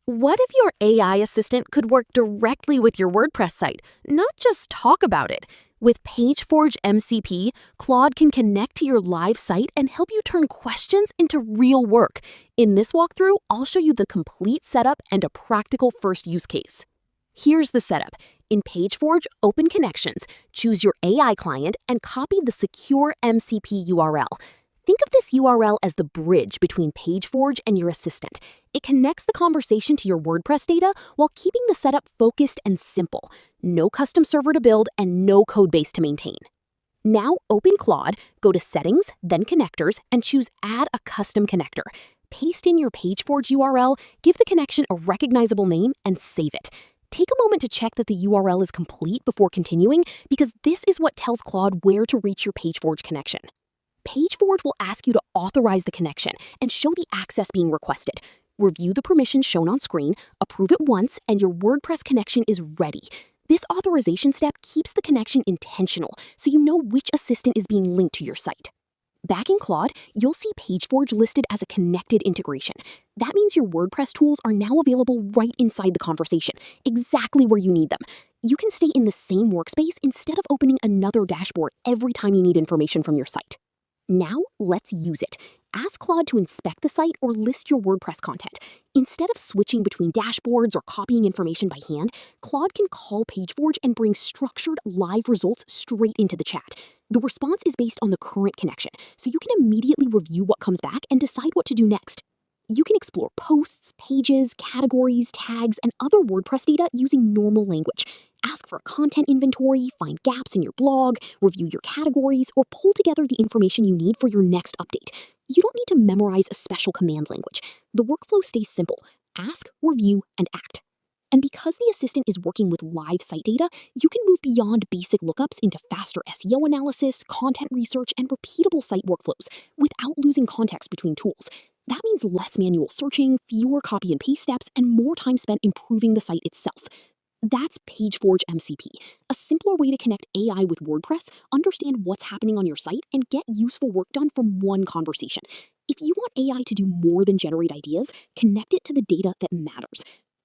What if your AI assistant could work directly with your WordPress site, not just talk about it? With PageForge MCP, Claude can connect to your live site and help you turn questions into real work. In this walkthrough, I'll show you the complete setup and a practical first use case. Here's the setup. In PageForge, open Connections, choose your AI client, and copy the secure MCP URL. Think of this URL as the bridge between PageForge and your assistant. It connects the conversation to your WordPress data while keeping the setup focused and simple. No custom server to build and no code base to maintain. Now open Claude, go to Settings, then Connectors, and choose Add a Custom Connector. Paste in your PageForge URL, give the connection a recognizable name, and save it. Take a moment to check that the URL is complete before continuing, because this is what tells Claude where to reach your PageForge connection. PageForge will ask you to authorize the connection and show the access being requested. Review the permissions shown on screen, approve it once, and your WordPress connection is ready. This authorization step keeps the connection intentional, so you know which assistant is being linked to your site. Back in Claude, you'll see PageForge listed as a connected integration. That means your WordPress tools are now available right inside the conversation, exactly where you need them. You can stay in the same workspace instead of opening another dashboard every time you need information from your site. Now, let's use it. Ask Claude to inspect the site or list your WordPress content. Instead of switching between dashboards or copying information by hand, Claude can call PageForge and bring structured live results straight into the chat. The response is based on the current connection, so you can immediately review what comes back and decide what to do next. You can explore posts, pages, categories, tags, and other WordPress data using normal language. Ask for a content inventory, find gaps in your blog, review your categories, or pull together the information you need for your next update. You don't need to memorize a special command language. The workflow stays simple. Ask, review, and act. And because the assistant is working with live site data, you can move beyond basic lookups into faster SEO analysis, content research, and repeatable site workflows without losing context between tools. That means less manual searching, fewer copy and paste steps, and more time spent improving the site itself. That's PageForge MCP, a simpler way to connect AI with WordPress, understand what's happening on your site, and get useful work done from one conversation. If you want AI to do more than generate ideas, connect it to the data that matters.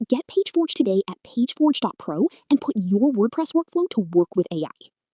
Get PageForge today at pageforge.pro and put your WordPress workflow to work with AI.